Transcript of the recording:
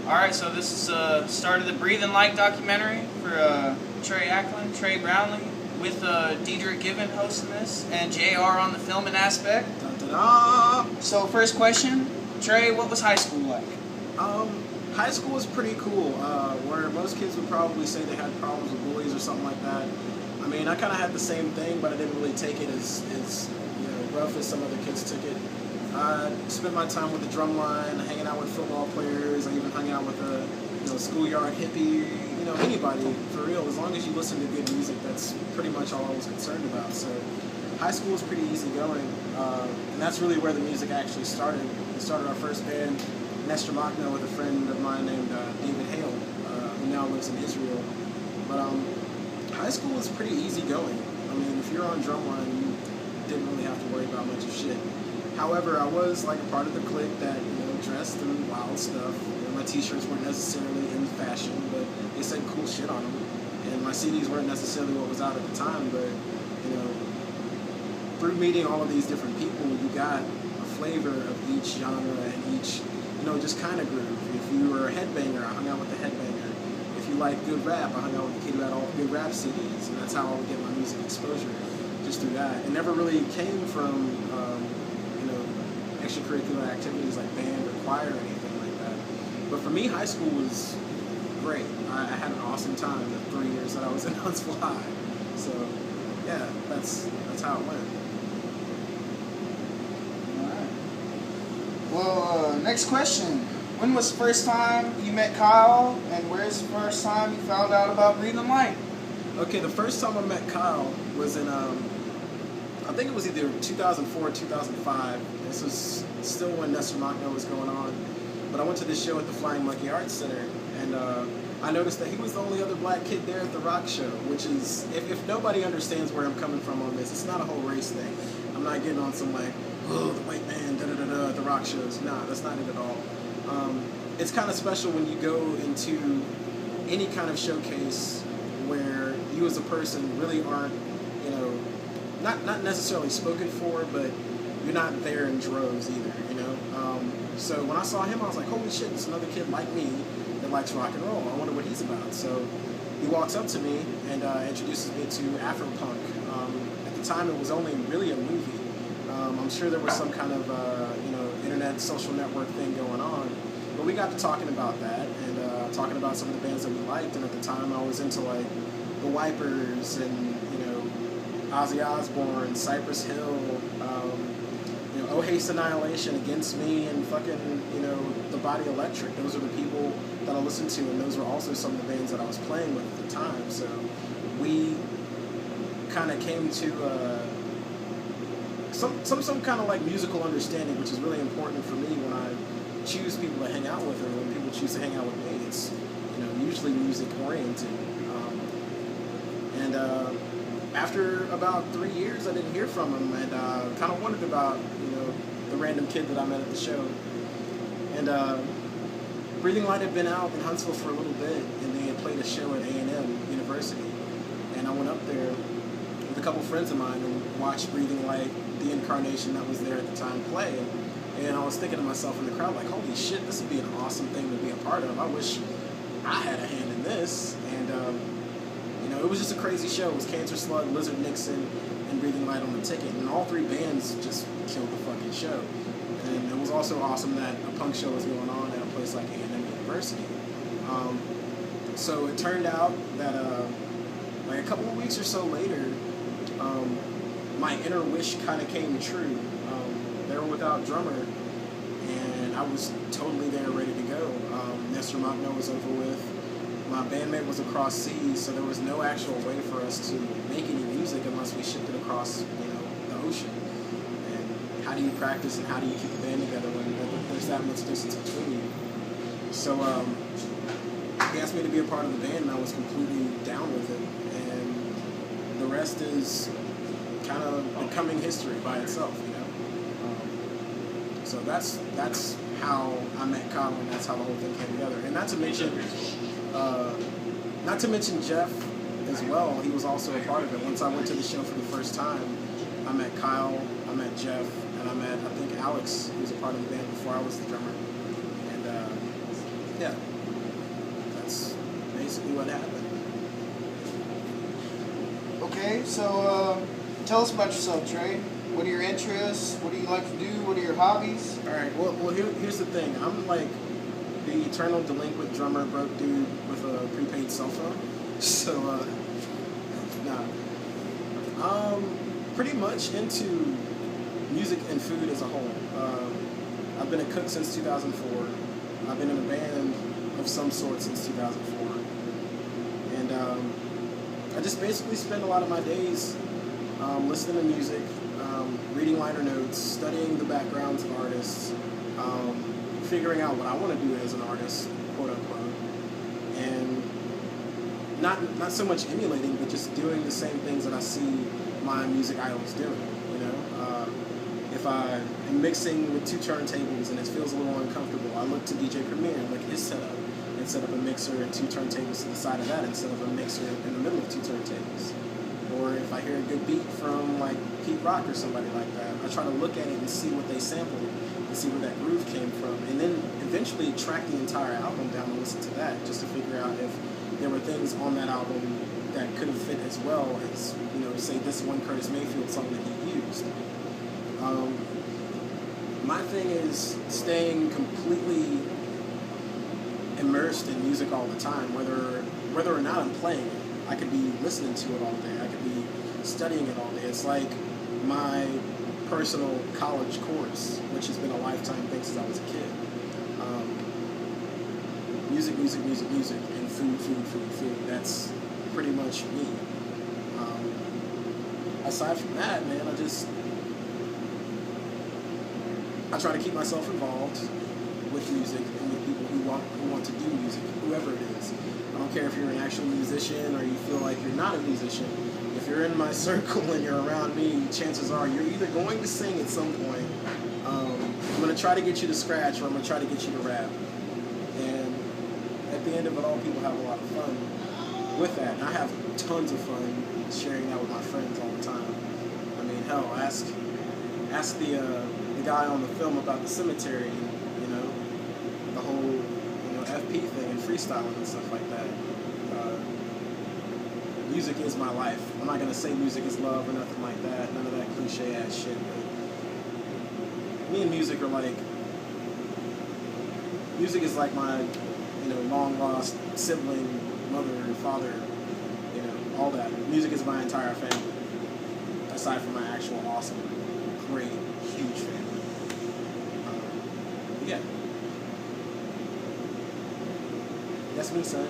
Alright, so this is start of the Breathing Light documentary for Trey Brownlee, with Deidre Given hosting this, and JR on the filming aspect. Dun, dun, dun. So first question, Trey, what was high school like? High school was pretty cool, where most kids would probably say they had problems with bullies or something like that. I mean, I kind of had the same thing, but I didn't really take it as rough as some other kids took it. I spent my time with the drum line, hanging out with football players. I even hung out with a schoolyard hippie, anybody, for real. As long as you listen to good music, that's pretty much all I was concerned about. So high school was pretty easy going, and that's really where the music actually started. We started our first band, Nestor Machno, with a friend of mine named David Hale, who now lives in Israel. But high school was pretty easy going. I mean, if you're on drumline, you didn't really have to worry about much of shit. However, I was like a part of the clique that dressed in wild stuff. My t-shirts weren't necessarily in fashion, but they said cool shit on them. And my CDs weren't necessarily what was out at the time, but through meeting all of these different people, you got a flavor of each genre and each just kind of groove. If you were a headbanger, I hung out with the headbanger. If you liked good rap, I hung out with the kid who had all the good rap CDs, and that's how I would get my music exposure, just through that. It never really came from extracurricular activities like band or choir or anything like that. But for me, high school was great. I had an awesome time the 3 years that I was in Huntsville High. So yeah, that's how it went. Well, next question. When was the first time you met Kyle, and where's the first time you found out about Breathing Light? Okay, the first time I met Kyle was in, I think it was either 2004 or 2005. This was still when Nestor Machno was going on. But I went to this show at the Flying Monkey Arts Center, and I noticed that he was the only other black kid there at the rock show, which is, if nobody understands where I'm coming from on this, it's not a whole race thing. I'm not getting on some like, oh, the white man, da-da-da-da, at the rock shows. Nah, that's not it at all. It's kind of special when you go into any kind of showcase where you as a person really aren't, not necessarily spoken for, but you're not there in droves either, So when I saw him, I was like, holy shit, there's another kid like me that likes rock and roll. I wonder what he's about. So he walks up to me and introduces me to Afropunk. At the time, it was only really a movie. I'm sure there was some kind of, internet social network thing going on. But we got to talking about that and talking about some of the bands that we liked. And at the time, I was into like the Wipers and, Ozzy Osbourne, Cypress Hill, Oh Haste Annihilation, Against Me, and fucking, The Body Electric. Those are the people that I listened to, and those were also some of the bands that I was playing with at the time. So we kind of came to some kind of like musical understanding, which is really important for me when I choose people to hang out with, or when people choose to hang out with me. It's usually music oriented. After about 3 years, I didn't hear from him, and kind of wondered about the random kid that I met at the show. And Breathing Light had been out in Huntsville for a little bit, and they had played a show at A&M University. And I went up there with a couple friends of mine and watched Breathing Light, the incarnation that was there at the time, play. And I was thinking to myself in the crowd, like, holy shit, this would be an awesome thing to be a part of. I wish I had a hand in this. And it was just a crazy show. It was Cancer Slug, Lizard Nixon, and Breathing Light on the ticket. And all three bands just killed the fucking show. And it was also awesome that a punk show was going on at a place like A&M University. So it turned out that like a couple of weeks or so later, my inner wish kind of came true. They were without drummer, and I was totally there, ready to go. Nestor Machno was over with. My bandmate was across seas, so there was no actual way for us to make any music unless we shipped it across, the ocean. And how do you practice and how do you keep a band together when there's that much distance between you? So he asked me to be a part of the band, and I was completely down with it. And the rest is kind of becoming history by itself, So that's how I met Kyle, and that's how the whole thing came together. And not to mention Jeff as well. He was also a part of it. Once I went to the show for the first time, I met Kyle, I met Jeff, and I met, I think, Alex, who was a part of the band before I was the drummer. And yeah, what happened. Okay, so tell us about yourself, Trey. What are your interests? What do you like to do? What are your hobbies? All right. Well, here's the thing. I'm like the eternal delinquent drummer, broke dude with a prepaid cell phone. So, nah. Pretty much into music and food as a whole. I've been a cook since 2004. I've been in a band of some sort since 2004. And I just basically spend a lot of my days listening to music, reading liner notes, studying the backgrounds of artists, figuring out what I want to do as an artist, quote unquote, and not so much emulating, but just doing the same things that I see my music idols doing. You know, if I am mixing with two turntables and it feels a little uncomfortable, I look to DJ Premier and look at his setup and set up a mixer and two turntables to the side of that instead of a mixer in the middle of two turntables. Or if I hear a good beat from like Pete Rock or somebody like that, I try to look at it and see what they sampled and see where that groove came from, and then eventually track the entire album down and listen to that just to figure out if there were things on that album that could have fit as well as, you know, say this one Curtis Mayfield song that he used. My thing is staying completely immersed in music all the time, whether or not I'm playing it. I could be listening to it all day. I could be studying it all day. It's like my personal college course, which has been a lifetime thing since I was a kid. Music, and food. That's pretty much me. Aside from that, man, I try to keep myself involved with music and with people who want to do music, whoever it is. I don't care if you're an actual musician or you feel like you're not a musician. If you're in my circle and you're around me, chances are you're either going to sing at some point. I'm going to try to get you to scratch, or I'm going to try to get you to rap. And at the end of it all, people have a lot of fun with that. And I have tons of fun sharing that with my friends all the time. I mean, hell, ask the guy on the film about the cemetery, you know, the whole, you know, FP thing and freestyling and stuff like that. Music is my life. I'm not gonna say music is love or nothing like that. None of that cliche ass shit. But me and music are like, music is like my, you know, long lost sibling, mother, father, you know, all that. Music is my entire family. Aside from my actual awesome, great, huge family. Yeah. That's me, son.